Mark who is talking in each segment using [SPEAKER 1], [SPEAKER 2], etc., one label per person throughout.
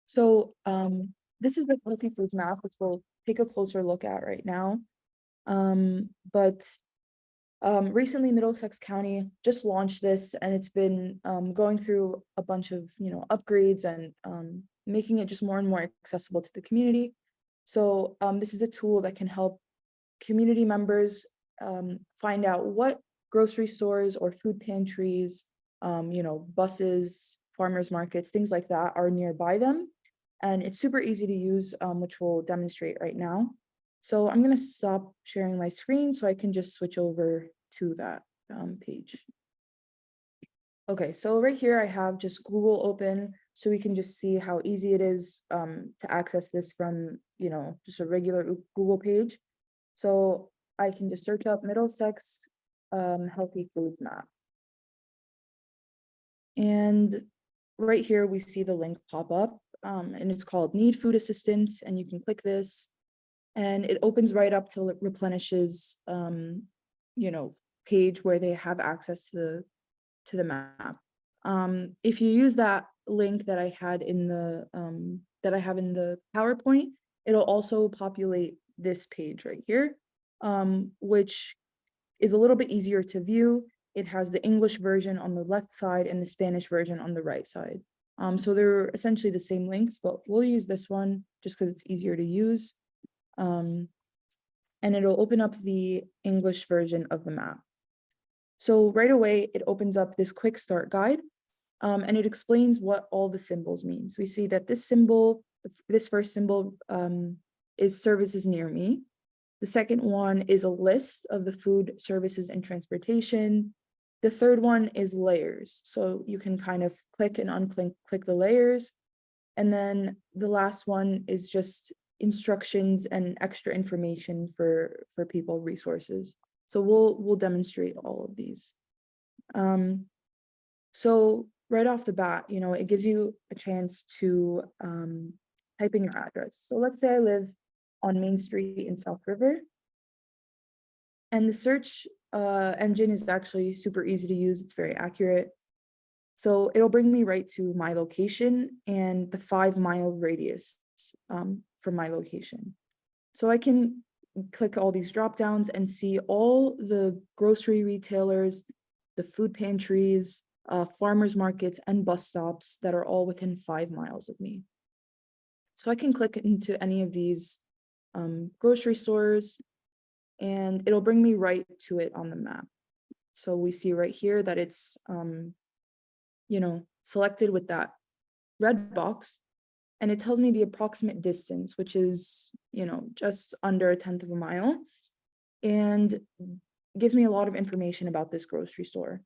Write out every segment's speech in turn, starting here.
[SPEAKER 1] So this is the healthy foods map, which we'll take a closer look at right now. But recently Middlesex County just launched this, and it's been going through a bunch of upgrades and making it just more and more accessible to the community. So this is a tool that can help community members find out what grocery stores or food pantries, buses, farmers markets, things like that are nearby them. And it's super easy to use, which we'll demonstrate right now. So I'm going to stop sharing my screen so I can just switch over to that page. Okay, so right here I have just Google open, so we can just see how easy it is to access this from, just a regular Google page. So I can just search up Middlesex healthy foods map. And right here we see the link pop up, and it's called Need Food Assistance, and you can click this and it opens right up to Replenish's page where they have access to the map. If you use that link that I had in the that I have in the PowerPoint, it'll also populate this page right here, which is a little bit easier to view. It has the English version on the left side and the Spanish version on the right side. So they're essentially the same links, but we'll use this one just because it's easier to use. And it'll open up the English version of the map. So right away, it opens up this quick start guide, and it explains what all the symbols mean. So we see that this symbol, this first symbol is services near me. The second one is a list of the food, services, and transportation. The third one is layers. So you can kind of click and click the layers. And then the last one is just instructions and extra information for people, resources. So we'll demonstrate all of these. So right off the bat, it gives you a chance to type in your address. So let's say I live on Main Street in South River. And the search engine is actually super easy to use. It's very accurate. So it'll bring me right to my location and the 5-mile radius from my location. So I can click all these drop downs and see all the grocery retailers, the food pantries, farmers markets, and bus stops that are all within 5 miles of me. So I can click into any of these grocery stores, and it'll bring me right to it on the map. So we see right here that it's selected with that red box, and it tells me the approximate distance, which is, just under 1/10 of a mile, and gives me a lot of information about this grocery store.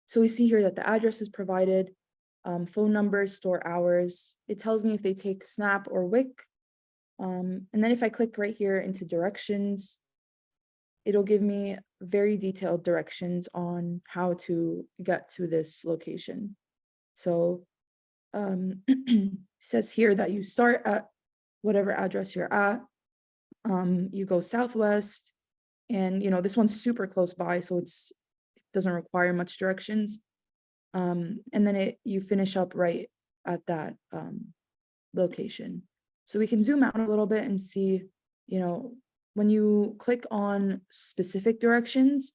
[SPEAKER 1] So we see here that the address is provided, phone numbers, store hours. It tells me if they take SNAP or WIC. And then if I click right here into directions, it'll give me very detailed directions on how to get to this location. So says here that you start at whatever address you're at, you go southwest, and this one's super close by, so it doesn't require much directions, and then you finish up right at that location. So we can zoom out a little bit and see, when you click on specific directions,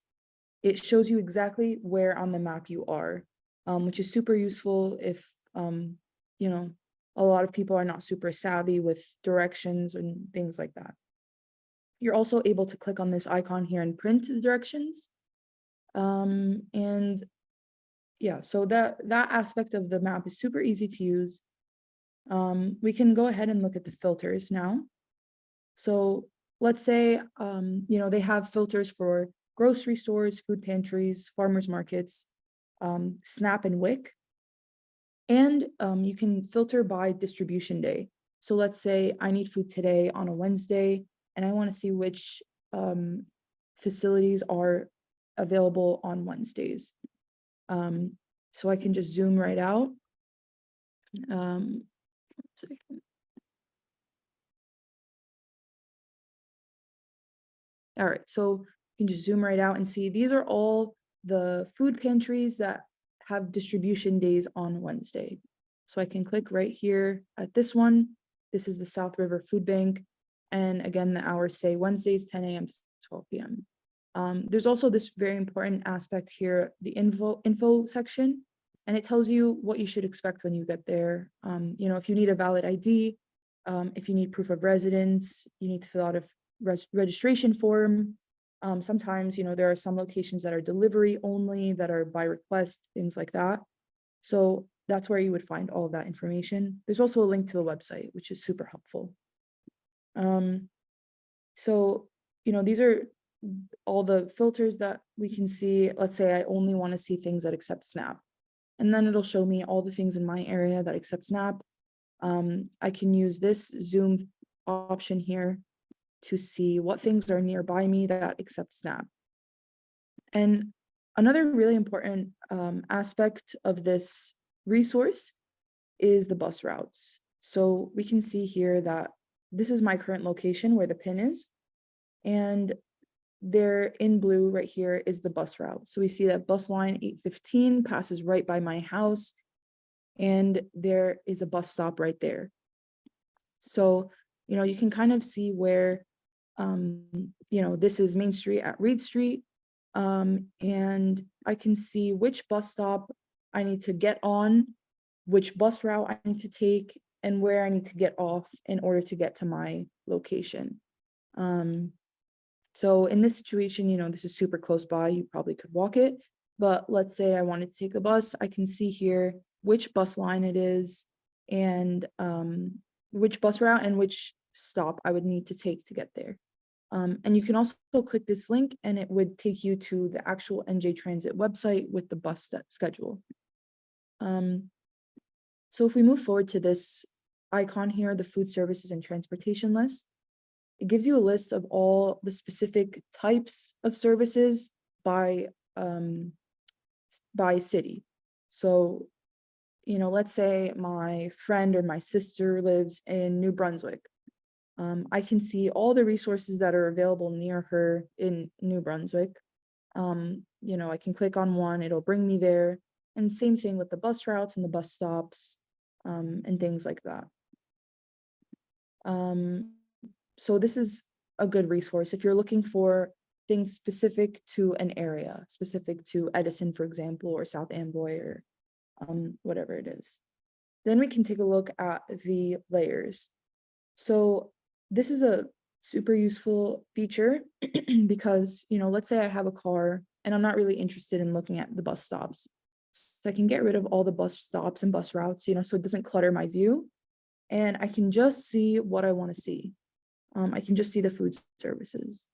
[SPEAKER 1] it shows you exactly where on the map you are, which is super useful if a lot of people are not super savvy with directions and things like that. You're also able to click on this icon here and print the directions. And yeah, so that aspect of the map is super easy to use. We can go ahead and look at the filters now. So let's say, they have filters for grocery stores, food pantries, farmers markets, SNAP and WIC. And you can filter by distribution day. So let's say I need food today on a Wednesday, and I want to see which facilities are available on Wednesdays. So I can just zoom right out. One second. All right, so you can just zoom right out and see these are all the food pantries that have distribution days on Wednesday. So I can click right here at this one. This is the South River Food Bank. And again, the hours say Wednesdays, 10 a.m. to 12 p.m. There's also this very important aspect here, the info section, and it tells you what you should expect when you get there. If you need a valid ID, if you need proof of residence, you need to fill out a registration form. Sometimes, there are some locations that are delivery only, that are by request, things like that. So that's where you would find all of that information. There's also a link to the website, which is super helpful. So, these are all the filters that we can see. Let's say I only want to see things that accept SNAP. And then it'll show me all the things in my area that accept SNAP. I can use this zoom option here to see what things are nearby me that accept SNAP. And another really important aspect of this resource is the bus routes. So we can see here that this is my current location where the pin is, and there in blue right here is the bus route. So we see that bus line 815 passes right by my house, and there is a bus stop right there. So, you can kind of see where, this is Main Street at Reed Street, and I can see which bus stop I need to get on, which bus route I need to take, and where I need to get off in order to get to my location. So in this situation, this is super close by, you probably could walk it, but let's say I wanted to take the bus, I can see here which bus line it is, and which bus route and which stop I would need to take to get there. And you can also click this link and it would take you to the actual NJ Transit website with the bus schedule. So if we move forward to this icon here, the food services and transportation list, it gives you a list of all the specific types of services by city. So, let's say my friend or my sister lives in New Brunswick. I can see all the resources that are available near her in New Brunswick. I can click on one, it'll bring me there. And same thing with the bus routes and the bus stops, and things like that. So this is a good resource if you're looking for things specific to an area, specific to Edison, for example, or South Amboy, or whatever it is. Then we can take a look at the layers. So this is a super useful feature because, let's say I have a car and I'm not really interested in looking at the bus stops. So I can get rid of all the bus stops and bus routes, so it doesn't clutter my view. And I can just see what I want to see. I can just see the food services.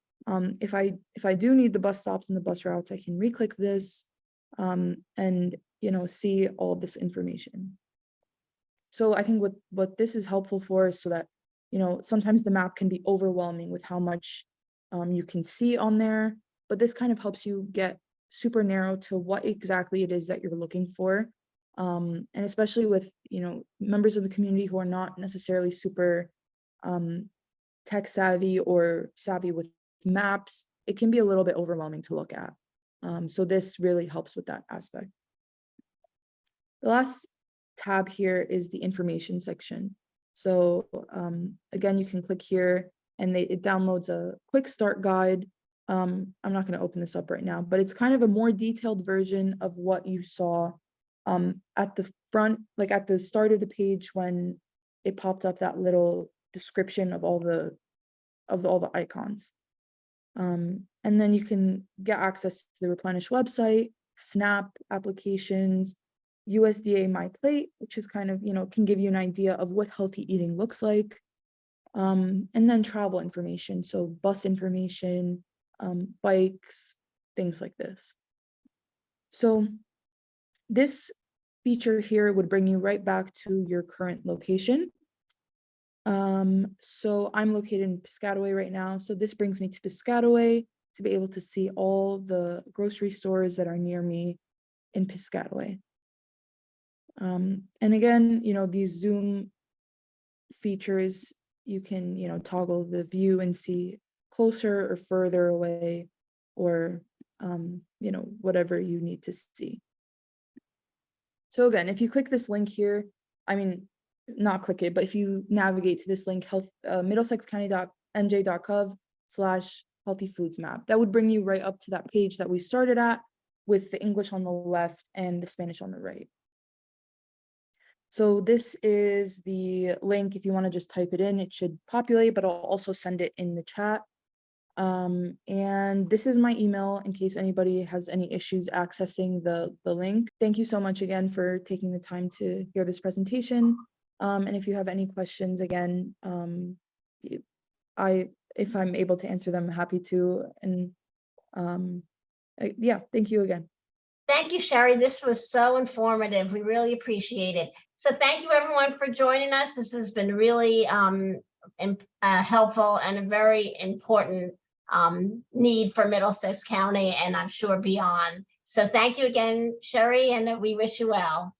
[SPEAKER 1] If I do need the bus stops and the bus routes, I can re-click this and see all this information. So I think what this is helpful for is so that sometimes the map can be overwhelming with how much you can see on there, but this kind of helps you get super narrow to what exactly it is that you're looking for. And especially with members of the community who are not necessarily super tech savvy or savvy with maps, it can be a little bit overwhelming to look at. So this really helps with that aspect. The last tab here is the information section. So again, you can click here and it downloads a quick start guide. I'm not going to open this up right now, but it's kind of a more detailed version of what you saw at the front, like at the start of the page when it popped up that little description of all the icons. And then you can get access to the Replenish website, SNAP applications, USDA My Plate, which is kind of, can give you an idea of what healthy eating looks like. And then travel information, so bus information, bikes, things like this. So this feature here would bring you right back to your current location. So I'm located in Piscataway right now. So this brings me to Piscataway to be able to see all the grocery stores that are near me in Piscataway. And again, these zoom features, you can, toggle the view and see closer or further away, or, whatever you need to see. So again, if you click this link here, I mean, not click it, but if you navigate to this link, middlesexcounty.nj.gov/healthy foods map, that would bring you right up to that page that we started at, with the English on the left and the Spanish on the right. So this is the link. If you want to just type it in, it should populate, but I'll also send it in the chat. And this is my email in case anybody has any issues accessing the link. Thank you so much again for taking the time to hear this presentation. And if you have any questions, again, if I'm able to answer them, I'm happy to. And yeah, thank you again.
[SPEAKER 2] Thank you, Sherry. This was so informative. We really appreciate it. So thank you, everyone, for joining us. This has been really helpful and a very important need for Middlesex County, and I'm sure beyond. So thank you again, Sherry, and we wish you well.